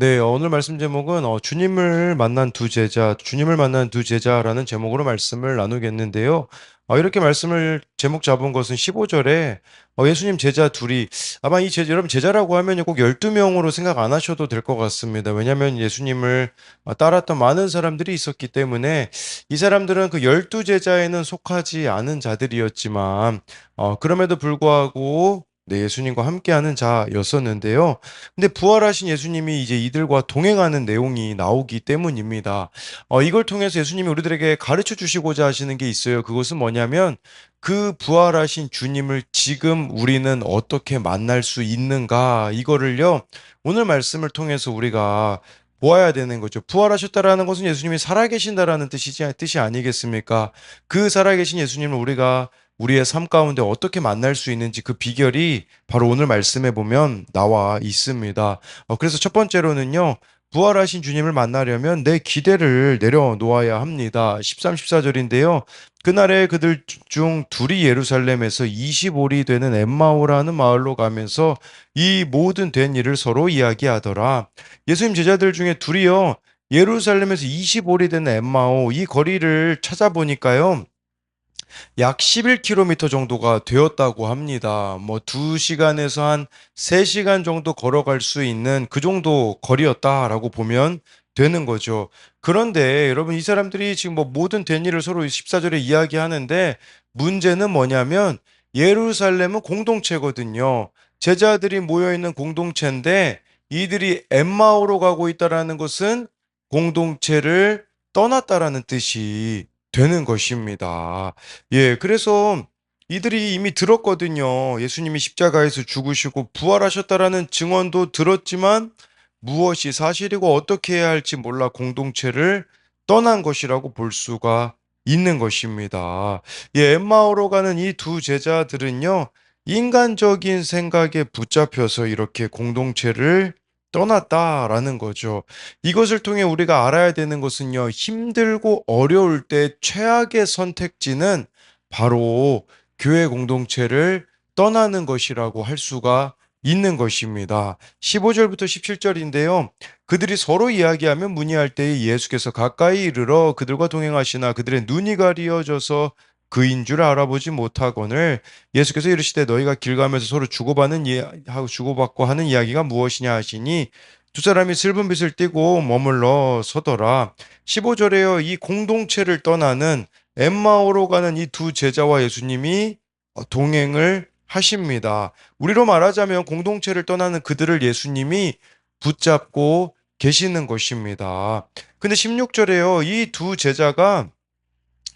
네, 오늘 말씀 제목은 주님을 만난 두 제자라는 제목으로 말씀을 나누겠는데요. 이렇게 말씀을 제목 잡은 것은 15절에 예수님 제자 둘이 아마 이 제자 여러분 제자라고 하면 꼭 12명으로 생각 안 하셔도 될 것 같습니다. 왜냐하면 예수님을 따랐던 많은 사람들이 있었기 때문에 이 사람들은 그 12제자에는 속하지 않은 자들이었지만 그럼에도 불구하고 네, 예수님과 함께하는 자였었는데요. 근데 부활하신 예수님이 이제 이들과 동행하는 내용이 나오기 때문입니다. 이걸 통해서 예수님이 우리들에게 가르쳐 주시고자 하시는 게 있어요. 그것은 뭐냐면 그 부활하신 주님을 지금 우리는 어떻게 만날 수 있는가 이거를요. 오늘 말씀을 통해서 우리가 보아야 되는 거죠. 부활하셨다라는 것은 예수님이 살아계신다라는 뜻이 아니겠습니까? 그 살아계신 예수님을 우리가 우리의 삶 가운데 어떻게 만날 수 있는지 그 비결이 바로 오늘 말씀에 보면 나와 있습니다. 그래서 첫 번째로는요, 부활하신 주님을 만나려면 내 기대를 내려놓아야 합니다. 13, 14절인데요. 그날에 그들 중 둘이 예루살렘에서 25리 되는 엠마오라는 마을로 가면서 이 모든 된 일을 서로 이야기하더라. 예수님 제자들 중에 둘이요, 예루살렘에서 25리 되는 엠마오 이 거리를 찾아보니까요. 약 11km 정도가 되었다고 합니다. 뭐 2시간에서 한 3시간 정도 걸어갈 수 있는 그 정도 거리였다라고 보면 되는 거죠. 그런데 여러분 이 사람들이 지금 뭐 모든 된 일을 서로 14절에 이야기하는데 문제는 뭐냐면 예루살렘은 공동체거든요. 제자들이 모여 있는 공동체인데 이들이 엠마오로 가고 있다라는 것은 공동체를 떠났다라는 뜻이 되는 것입니다. 예, 그래서 이들이 이미 들었거든요. 예수님이 십자가에서 죽으시고 부활하셨다라는 증언도 들었지만 무엇이 사실이고 어떻게 해야 할지 몰라 공동체를 떠난 것이라고 볼 수가 있는 것입니다. 예, 엠마오로 가는 이 두 제자들은요, 인간적인 생각에 붙잡혀서 이렇게 공동체를 떠났다라는 거죠. 이것을 통해 우리가 알아야 되는 것은요, 힘들고 어려울 때 최악의 선택지는 바로 교회 공동체를 떠나는 것이라고 할 수가 있는 것입니다. 15절부터 17절인데요. 그들이 서로 이야기하며 문의할 때에 예수께서 가까이 이르러 그들과 동행하시나 그들의 눈이 가리어져서 그인 줄 알아보지 못하거늘 예수께서 이르시되 너희가 길 가면서 서로 주고받고 하는 이야기가 무엇이냐 하시니 두 사람이 슬픈 빛을 띠고 머물러 서더라. 15절에요. 이 공동체를 떠나는 엠마오로 가는 이 두 제자와 예수님이 동행을 하십니다. 우리로 말하자면 공동체를 떠나는 그들을 예수님이 붙잡고 계시는 것입니다. 근데 16절에요. 이 두 제자가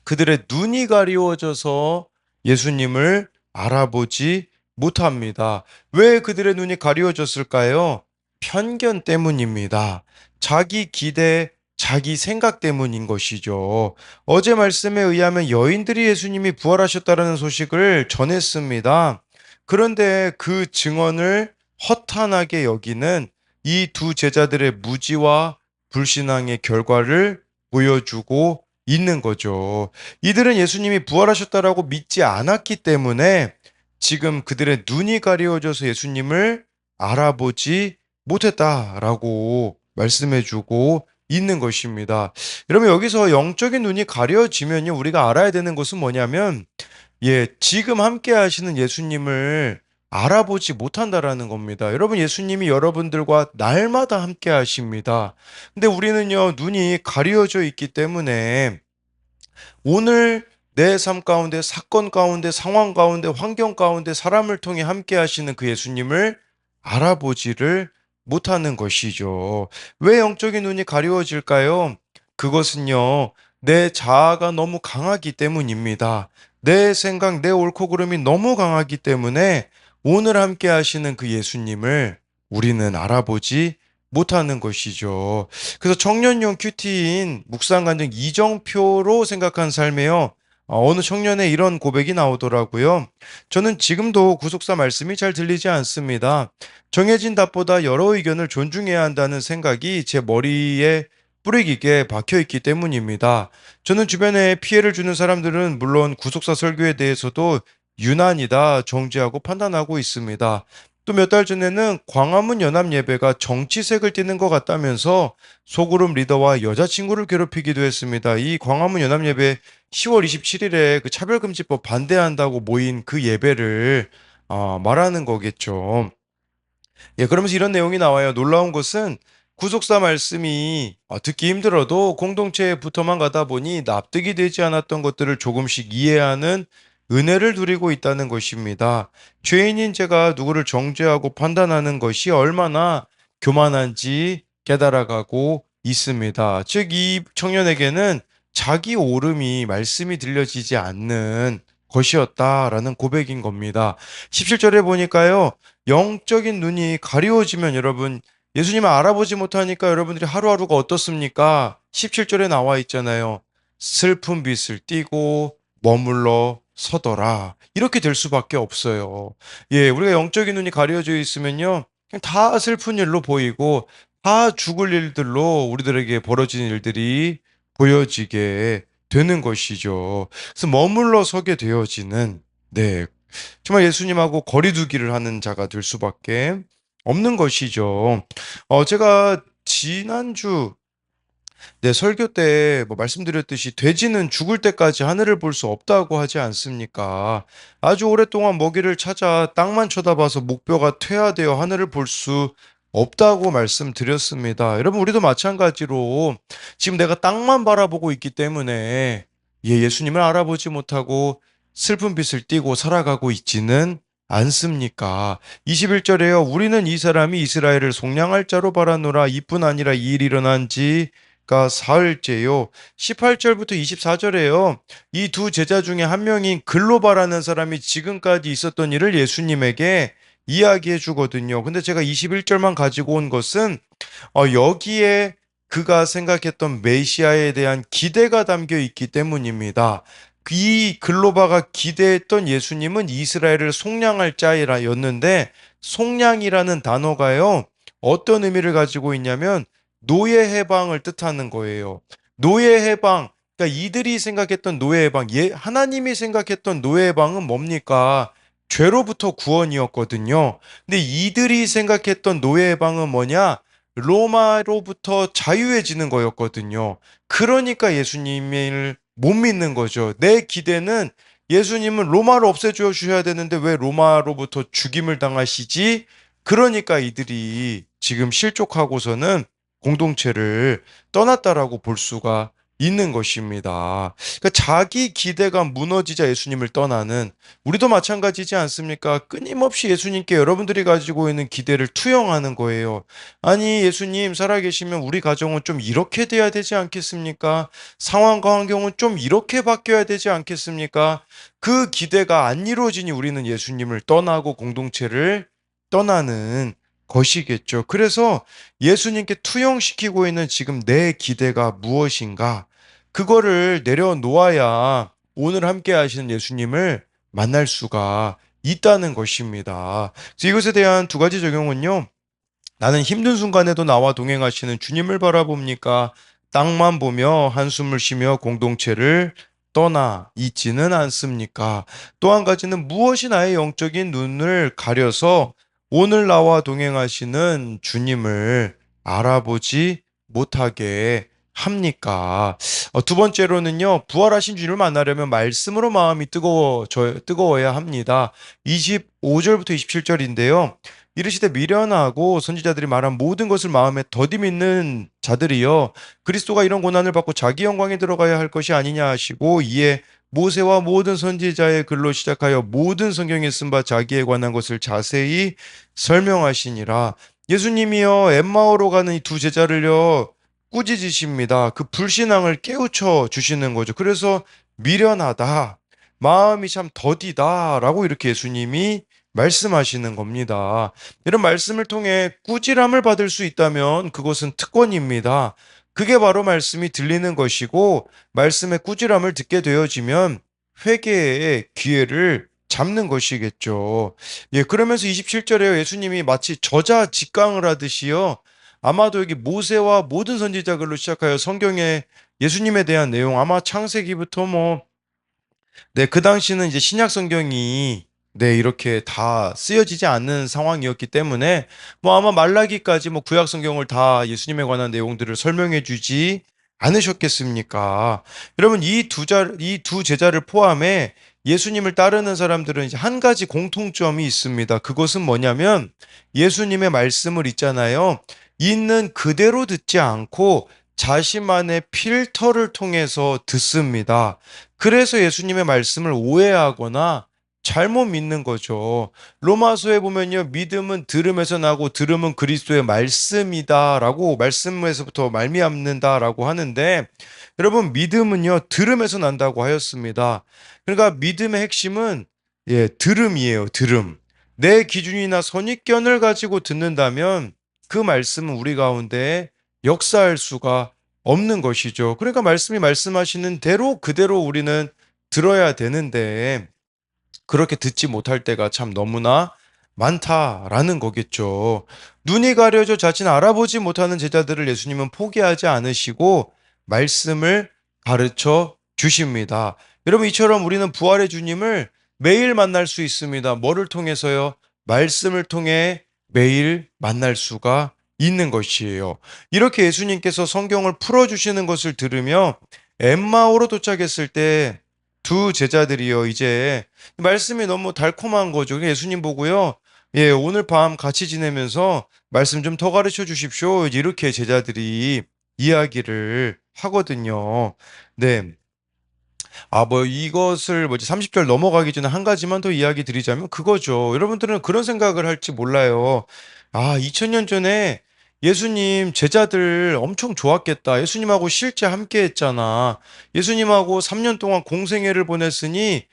그들의 눈이 가리워져서 예수님을 알아보지 못합니다. 왜 그들의 눈이 가리워졌을까요? 편견 때문입니다. 자기 기대, 자기 생각 때문인 것이죠. 어제 말씀에 의하면 여인들이 예수님이 부활하셨다는 소식을 전했습니다. 그런데 그 증언을 허탄하게 여기는 이 두 제자들의 무지와 불신앙의 결과를 보여주고 있는 거죠. 이들은 예수님이 부활하셨다라고 믿지 않았기 때문에 지금 그들의 눈이 가려워져서 예수님을 알아보지 못했다라고 말씀해주고 있는 것입니다. 여러분 여기서 영적인 눈이 가려지면요 우리가 알아야 되는 것은 뭐냐면 지금 함께 하시는 예수님을 알아보지 못한다라는 겁니다. 여러분 예수님이 여러분들과 날마다 함께 하십니다. 근데 우리는요 눈이 가려져 있기 때문에 오늘 내 삶 가운데, 사건 가운데, 상황 가운데, 환경 가운데 사람을 통해 함께 하시는 그 예수님을 알아보지를 못하는 것이죠. 왜 영적인 눈이 가리워질까요? 그것은요, 내 자아가 너무 강하기 때문입니다. 내 생각, 내 옳고 그름이 너무 강하기 때문에 오늘 함께 하시는 그 예수님을 우리는 알아보지 못하는 것이죠. 그래서 청년용 큐티인 묵상간증 이정표로 생각한 삶에요. 어느 청년의 이런 고백이 나오더라고요. 저는 지금도 구속사 말씀이 잘 들리지 않습니다. 정해진 답보다 여러 의견을 존중해야 한다는 생각이 제 머리에 뿌리 깊게 박혀 있기 때문입니다. 저는 주변에 피해를 주는 사람들은 물론 구속사 설교에 대해서도 유난이다 정죄하고 판단하고 있습니다. 또 몇 달 전에는 광화문 연합 예배가 정치색을 띠는 것 같다면서 소그룹 리더와 여자친구를 괴롭히기도 했습니다. 이 광화문 연합 예배 10월 27일에 그 차별금지법 반대한다고 모인 그 예배를 말하는 거겠죠. 예, 그러면서 이런 내용이 나와요. 놀라운 것은 구속사 말씀이 듣기 힘들어도 공동체에 붙어만 가다 보니 납득이 되지 않았던 것들을 조금씩 이해하는 은혜를 누리고 있다는 것입니다. 죄인인 제가 누구를 정죄하고 판단하는 것이 얼마나 교만한지 깨달아가고 있습니다. 즉, 이 청년에게는 자기 옳음이 말씀이 들려지지 않는 것이었다라는 고백인 겁니다. 17절에 보니까요. 영적인 눈이 가리워지면 여러분 예수님을 알아보지 못하니까 여러분들이 하루하루가 어떻습니까? 17절에 나와 있잖아요. 슬픈 빛을 띠고 머물러 서더라. 이렇게 될 수밖에 없어요. 예, 우리가 영적인 눈이 가려져 있으면요. 그냥 다 슬픈 일로 보이고 다 죽을 일들로 우리들에게 벌어지는 일들이 보여지게 되는 것이죠. 그래서 머물러 서게 되어지는 네, 정말 예수님하고 거리두기를 하는 자가 될 수밖에 없는 것이죠. 제가 지난주 설교 때 뭐 말씀드렸듯이 돼지는 죽을 때까지 하늘을 볼 수 없다고 하지 않습니까? 아주 오랫동안 먹이를 찾아 땅만 쳐다봐서 목뼈가 퇴화되어 하늘을 볼 수 없다고 말씀드렸습니다. 여러분, 우리도 마찬가지로 지금 내가 땅만 바라보고 있기 때문에 예수님을 알아보지 못하고 슬픈 빛을 띠고 살아가고 있지는 않습니까? 21절에요. 우리는 이 사람이 이스라엘을 속량할 자로 바라노라. 이뿐 아니라 이 일이 일어난 지가 사흘째요. 18절부터 24절에요. 이 두 제자 중에 한 명인 글로바라는 사람이 지금까지 있었던 일을 예수님에게 이야기해 주거든요. 근데 제가 21절만 가지고 온 것은 여기에 그가 생각했던 메시아에 대한 기대가 담겨 있기 때문입니다. 이 글로바가 기대했던 예수님은 이스라엘을 속량할 자이라였는데 속량이라는 단어가요. 어떤 의미를 가지고 있냐면 노예 해방을 뜻하는 거예요. 노예 해방. 그러니까 이들이 생각했던 노예 해방, 하나님이 생각했던 노예 해방은 뭡니까? 죄로부터 구원이었거든요. 근데 이들이 생각했던 노예 해방은 뭐냐? 로마로부터 자유해지는 거였거든요. 그러니까 예수님을 못 믿는 거죠. 내 기대는 예수님은 로마를 없애줘 주셔야 되는데 왜 로마로부터 죽임을 당하시지? 그러니까 이들이 지금 실족하고서는 공동체를 떠났다라고 볼 수가 있는 것입니다. 그러니까 자기 기대가 무너지자 예수님을 떠나는 우리도 마찬가지지 않습니까? 끊임없이 예수님께 여러분들이 가지고 있는 기대를 투영하는 거예요. 아니, 예수님 살아계시면 우리 가정은 좀 이렇게 돼야 되지 않겠습니까? 상황과 환경은 좀 이렇게 바뀌어야 되지 않겠습니까? 그 기대가 안 이루어지니 우리는 예수님을 떠나고 공동체를 떠나는 것이겠죠. 그래서 예수님께 투영시키고 있는 지금 내 기대가 무엇인가? 그거를 내려놓아야 오늘 함께 하시는 예수님을 만날 수가 있다는 것입니다. 그래서 이것에 대한 두 가지 적용은요. 나는 힘든 순간에도 나와 동행하시는 주님을 바라봅니까? 땅만 보며 한숨을 쉬며 공동체를 떠나 있지는 않습니까? 또 한 가지는 무엇이 나의 영적인 눈을 가려서 오늘 나와 동행하시는 주님을 알아보지 못하게 합니까? 두 번째로는요, 부활하신 주님을 만나려면 말씀으로 마음이 뜨거워야 합니다. 25절부터 27절인데요. 이르시되 미련하고 선지자들이 말한 모든 것을 마음에 더디 믿는 자들이여 그리스도가 이런 고난을 받고 자기 영광에 들어가야 할 것이 아니냐 하시고 이에 모세와 모든 선지자의 글로 시작하여 모든 성경에 쓴 바 자기에 관한 것을 자세히 설명하시니라. 예수님이요 엠마오로 가는 이 두 제자를요 꾸짖으십니다. 그 불신앙을 깨우쳐 주시는 거죠. 그래서 미련하다, 마음이 참 더디다라고 이렇게 예수님이 말씀하시는 겁니다. 이런 말씀을 통해 꾸지람을 받을 수 있다면 그것은 특권입니다. 그게 바로 말씀이 들리는 것이고 말씀의 꾸지람을 듣게 되어지면 회개의 기회를 잡는 것이겠죠. 예, 그러면서 27절에 예수님이 마치 저자 직강을 하듯이요. 아마도 여기 모세와 모든 선지자글로 시작하여 성경에 예수님에 대한 내용 아마 창세기부터 그 당시는 이제 신약 성경이 네, 이렇게 다 쓰여지지 않는 상황이었기 때문에 뭐 아마 말라기까지 뭐 구약 성경을 다 예수님에 관한 내용들을 설명해 주지 않으셨겠습니까? 여러분 이 두 제자를 포함해 예수님을 따르는 사람들은 이제 한 가지 공통점이 있습니다. 그것은 뭐냐면 예수님의 말씀을 있잖아요. 있는 그대로 듣지 않고 자신만의 필터를 통해서 듣습니다. 그래서 예수님의 말씀을 오해하거나 잘못 믿는 거죠. 로마서에 보면요, 믿음은 들음에서 나고 들음은 그리스도의 말씀이다라고 말씀에서부터 말미암는다라고 하는데, 여러분 믿음은요 들음에서 난다고 하였습니다. 그러니까 믿음의 핵심은 들음이에요. 들음. 내 기준이나 선입견을 가지고 듣는다면 그 말씀은 우리 가운데 역사할 수가 없는 것이죠. 그러니까 말씀이 말씀하시는 대로 그대로 우리는 들어야 되는데 그렇게 듣지 못할 때가 참 너무나 많다라는 거겠죠. 눈이 가려져 자신 알아보지 못하는 제자들을 예수님은 포기하지 않으시고 말씀을 가르쳐 주십니다. 여러분, 이처럼 우리는 부활의 주님을 매일 만날 수 있습니다. 뭐를 통해서요? 말씀을 통해 매일 만날 수가 있는 것이에요. 이렇게 예수님께서 성경을 풀어주시는 것을 들으며 엠마오로 도착했을 때 두 제자들이요, 이제 말씀이 너무 달콤한 거죠. 예수님 보고요. 오늘 밤 같이 지내면서 말씀 좀 더 가르쳐 주십시오. 이렇게 제자들이 이야기를 하거든요. 네. 뭐 이것을 뭐지 30절 넘어가기 전에 한 가지만 더 이야기 드리자면 그거죠. 여러분들은 그런 생각을 할지 몰라요. 2000년 전에 예수님 제자들 엄청 좋았겠다. 예수님하고 실제 함께 했잖아. 예수님하고 3년 동안 공생애를 보냈으니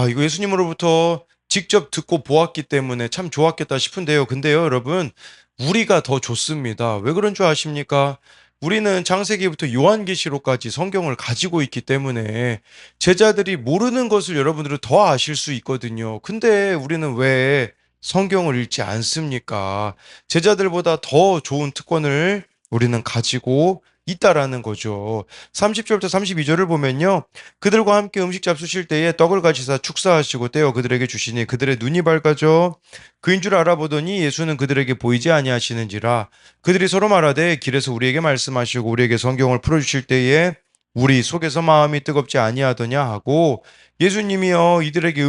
이거 예수님으로부터 직접 듣고 보았기 때문에 참 좋았겠다 싶은데요. 근데요, 여러분, 우리가 더 좋습니다. 왜 그런 줄 아십니까? 우리는 창세기부터 요한계시록까지 성경을 가지고 있기 때문에 제자들이 모르는 것을 여러분들은 더 아실 수 있거든요. 근데 우리는 왜 성경을 읽지 않습니까? 제자들보다 더 좋은 특권을 우리는 가지고 있다라는 거죠. 30절부터 32절을 보면요. 그들과 함께 음식 잡수실 때에 떡을 가지사 축사하시고 떼어 그들에게 주시니 그들의 눈이 밝아져 그인 줄 알아보더니 예수는 그들에게 보이지 아니하시는지라. 그들이 서로 말하되 길에서 우리에게 말씀하시고 우리에게 성경을 풀어주실 때에 우리 속에서 마음이 뜨겁지 아니하더냐 하고 예수님이요 이들과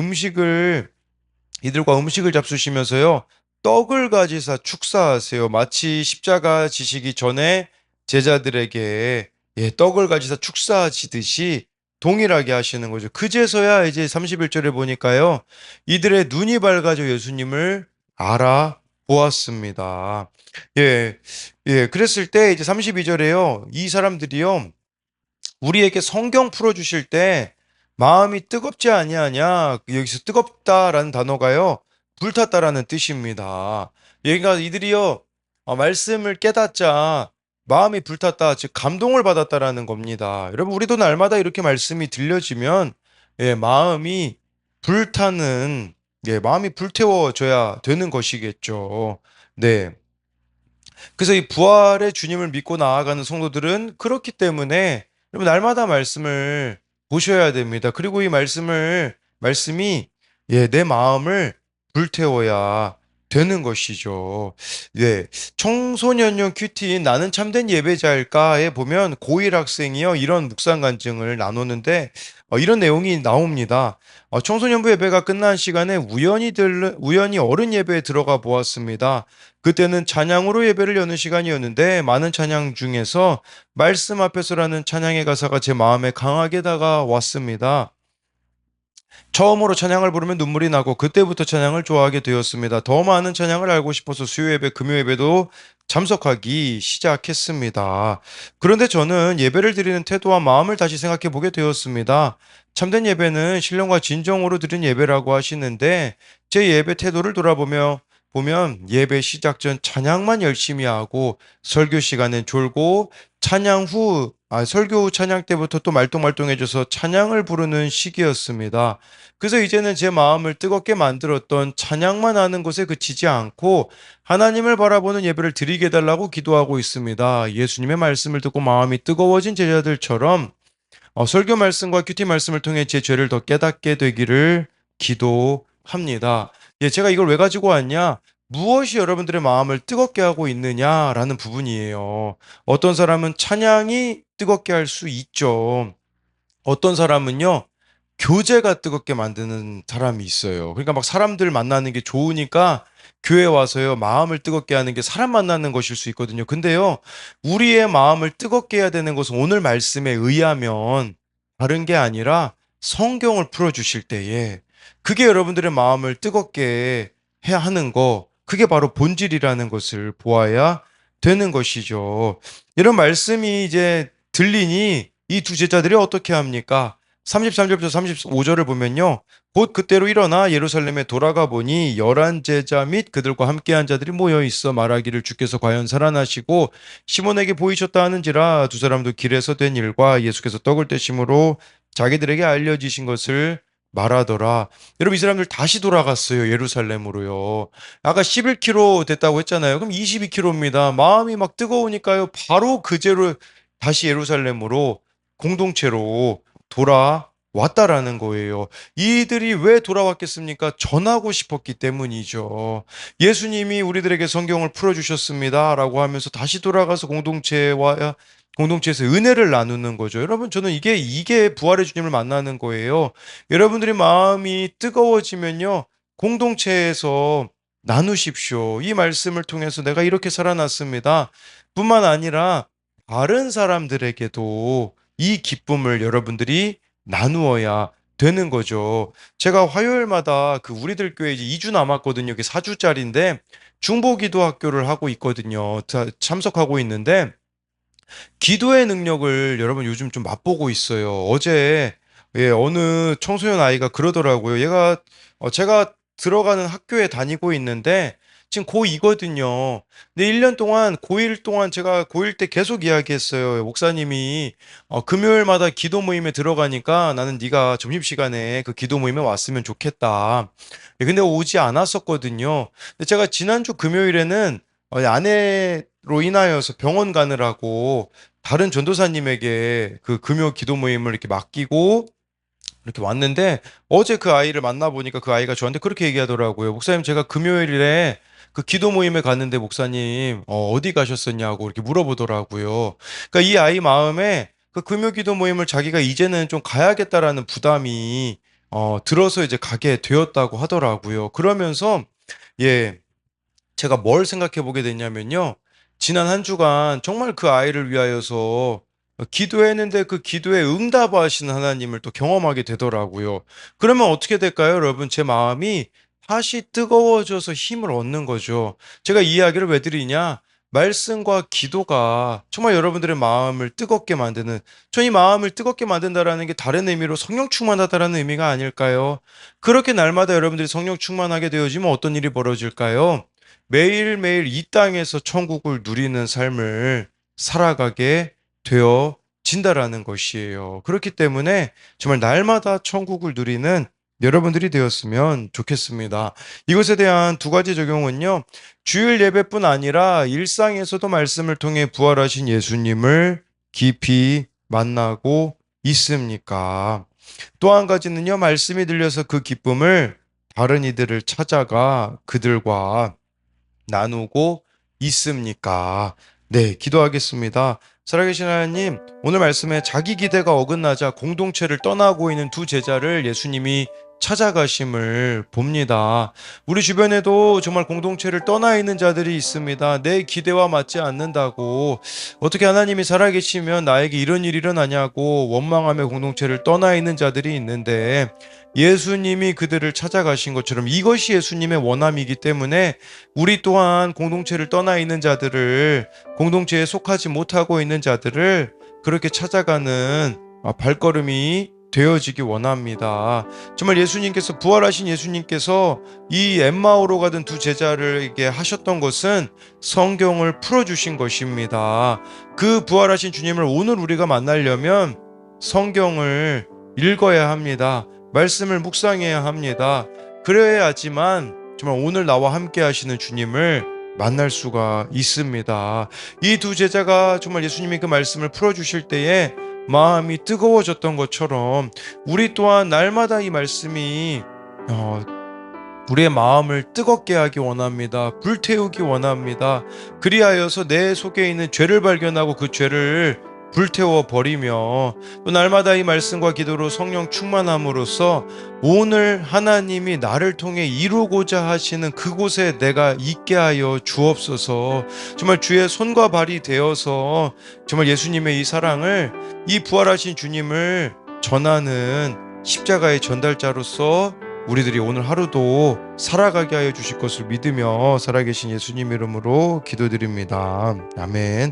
음식을 잡수시면서요 떡을 가지사 축사하세요. 마치 십자가 지시기 전에 제자들에게 떡을 가지사 축사지듯이 동일하게 하시는 거죠. 그제서야 이제 31절에 보니까요 이들의 눈이 밝아져 예수님을 알아보았습니다. 예, 그랬을 때 이제 32절에요. 이 사람들이요. 우리에게 성경 풀어주실 때 마음이 뜨겁지 아니하냐. 여기서 뜨겁다라는 단어가요. 불탔다라는 뜻입니다. 그러니까 이들이요. 말씀을 깨닫자 마음이 불탔다. 즉 감동을 받았다라는 겁니다. 여러분 우리도 날마다 이렇게 말씀이 들려지면 마음이 불타는 마음이 불태워져야 되는 것이겠죠. 네. 그래서 이 부활의 주님을 믿고 나아가는 성도들은 그렇기 때문에 여러분 날마다 말씀을 보셔야 됩니다. 그리고 이 말씀이 내 마음을 불태워야 되는 것이죠. 네. 청소년용 큐티인 나는 참된 예배자일까에 보면 고1 학생이요. 이런 묵상 간증을 나누는데 이런 내용이 나옵니다. 청소년부 예배가 끝난 시간에 우연히 어른 예배에 들어가 보았습니다. 그때는 찬양으로 예배를 여는 시간이었는데 많은 찬양 중에서 말씀 앞에서라는 찬양의 가사가 제 마음에 강하게 다가왔습니다. 처음으로 찬양을 부르면 눈물이 나고 그때부터 찬양을 좋아하게 되었습니다. 더 많은 찬양을 알고 싶어서 수요 예배, 금요 예배도 참석하기 시작했습니다. 그런데 저는 예배를 드리는 태도와 마음을 다시 생각해 보게 되었습니다. 참된 예배는 신령과 진정으로 드린 예배라고 하시는데 제 예배 태도를 돌아보며 보면 예배 시작 전 찬양만 열심히 하고 설교 시간엔 졸고 설교 후 찬양 때부터 또 말똥말똥해져서 찬양을 부르는 시기였습니다. 그래서 이제는 제 마음을 뜨겁게 만들었던 찬양만 하는 것에 그치지 않고 하나님을 바라보는 예배를 드리게 해달라고 기도하고 있습니다. 예수님의 말씀을 듣고 마음이 뜨거워진 제자들처럼 설교 말씀과 큐티 말씀을 통해 제 죄를 더 깨닫게 되기를 기도합니다. 합니다. 예, 제가 이걸 왜 가지고 왔냐? 무엇이 여러분들의 마음을 뜨겁게 하고 있느냐라는 부분이에요. 어떤 사람은 찬양이 뜨겁게 할 수 있죠. 어떤 사람은요, 교제가 뜨겁게 만드는 사람이 있어요. 그러니까 막 사람들 만나는 게 좋으니까 교회 와서요, 마음을 뜨겁게 하는 게 사람 만나는 것일 수 있거든요. 근데요, 우리의 마음을 뜨겁게 해야 되는 것은 오늘 말씀에 의하면 다른 게 아니라 성경을 풀어주실 때에 그게 여러분들의 마음을 뜨겁게 해야 하는 거, 그게 바로 본질이라는 것을 보아야 되는 것이죠. 이런 말씀이 이제 들리니 이 두 제자들이 어떻게 합니까? 33절부터 35절을 보면요. 곧 그때로 일어나 예루살렘에 돌아가 보니 열한 제자 및 그들과 함께한 자들이 모여 있어 말하기를 주께서 과연 살아나시고 시몬에게 보이셨다 하는지라. 두 사람도 길에서 된 일과 예수께서 떡을 떼심으로 자기들에게 알려지신 것을 말하더라. 여러분, 이 사람들 다시 돌아갔어요. 예루살렘으로요. 아까 11km 됐다고 했잖아요. 그럼 22km입니다. 마음이 막 뜨거우니까요. 바로 그제로 다시 예루살렘으로 공동체로 돌아왔다라는 거예요. 이들이 왜 돌아왔겠습니까? 전하고 싶었기 때문이죠. 예수님이 우리들에게 성경을 풀어주셨습니다. 라고 하면서 다시 돌아가서 공동체에서 은혜를 나누는 거죠. 여러분, 저는 이게 부활의 주님을 만나는 거예요. 여러분들이 마음이 뜨거워지면요, 공동체에서 나누십시오. 이 말씀을 통해서 내가 이렇게 살아났습니다. 뿐만 아니라 다른 사람들에게도 이 기쁨을 여러분들이 나누어야 되는 거죠. 제가 화요일마다 그 우리들 교회 이제 2주 남았거든요. 이게 4주짜리인데 중보기도 학교를 하고 있거든요. 참석하고 있는데 기도의 능력을 여러분 요즘 좀 맛보고 있어요. 어제 어느 청소년 아이가 그러더라고요. 제가 들어가는 학교에 다니고 있는데 지금 고2거든요. 근데 1년 동안 고1 동안 제가 고1 때 계속 이야기했어요. 목사님이 금요일마다 기도 모임에 들어가니까 나는 네가 점심시간에 그 기도 모임에 왔으면 좋겠다. 근데 오지 않았었거든요. 근데 제가 지난주 금요일에는 아내로 인하여서 병원 가느라고 다른 전도사님에게 그 금요 기도 모임을 이렇게 맡기고 이렇게 왔는데 어제 그 아이를 만나보니까 그 아이가 저한테 그렇게 얘기하더라고요. 목사님, 제가 금요일에 그 기도 모임에 갔는데 목사님 어디 가셨었냐고 이렇게 물어보더라고요. 그러니까 이 아이 마음에 그 금요 기도 모임을 자기가 이제는 좀 가야겠다라는 부담이 들어서 이제 가게 되었다고 하더라고요. 그러면서 예, 제가 뭘 생각해 보게 됐냐면요. 지난 한 주간 정말 그 아이를 위하여서 기도했는데 그 기도에 응답하시는 하나님을 또 경험하게 되더라고요. 그러면 어떻게 될까요, 여러분? 제 마음이 다시 뜨거워져서 힘을 얻는 거죠. 제가 이 이야기를 왜 드리냐? 말씀과 기도가 정말 여러분들의 마음을 뜨겁게 만드는, 전 이 마음을 뜨겁게 만든다라는 게 다른 의미로 성령 충만하다라는 의미가 아닐까요? 그렇게 날마다 여러분들이 성령 충만하게 되어지면 어떤 일이 벌어질까요? 매일매일 이 땅에서 천국을 누리는 삶을 살아가게 되어진다라는 것이에요. 그렇기 때문에 정말 날마다 천국을 누리는 여러분들이 되었으면 좋겠습니다. 이것에 대한 두 가지 적용은요, 주일 예배뿐 아니라 일상에서도 말씀을 통해 부활하신 예수님을 깊이 만나고 있습니까? 또 한 가지는요, 말씀이 들려서 그 기쁨을 다른 이들을 찾아가 그들과 나누고 있습니까? 네, 기도하겠습니다. 살아계신 하나님, 오늘 말씀에 자기 기대가 어긋나자 공동체를 떠나고 있는 두 제자를 예수님이 찾아가심을 봅니다. 우리 주변에도 정말 공동체를 떠나 있는 자들이 있습니다. 내 기대와 맞지 않는다고, 어떻게 하나님이 살아계시면 나에게 이런 일이 일어나냐고 원망하며 공동체를 떠나 있는 자들이 있는데, 예수님이 그들을 찾아가신 것처럼 이것이 예수님의 원함이기 때문에 우리 또한 공동체를 떠나 있는 자들을, 공동체에 속하지 못하고 있는 자들을 그렇게 찾아가는 발걸음이 되어지기 원합니다. 정말 예수님께서, 부활하신 예수님께서 이 엠마오로 가던 두 제자들에게 하셨던 것은 성경을 풀어주신 것입니다. 그 부활하신 주님을 오늘 우리가 만나려면 성경을 읽어야 합니다. 말씀을 묵상해야 합니다. 그래야지만 정말 오늘 나와 함께 하시는 주님을 만날 수가 있습니다. 이 두 제자가 정말 예수님이 그 말씀을 풀어주실 때에 마음이 뜨거워졌던 것처럼 우리 또한 날마다 이 말씀이 우리의 마음을 뜨겁게 하기 원합니다. 불태우기 원합니다. 그리하여서 내 속에 있는 죄를 발견하고 그 죄를 불태워 버리며 또 날마다 이 말씀과 기도로 성령 충만함으로써 오늘 하나님이 나를 통해 이루고자 하시는 그곳에 내가 있게 하여 주옵소서. 정말 주의 손과 발이 되어서 정말 예수님의 이 사랑을, 이 부활하신 주님을 전하는 십자가의 전달자로서 우리들이 오늘 하루도 살아가게 하여 주실 것을 믿으며 살아계신 예수님 이름으로 기도드립니다. 아멘.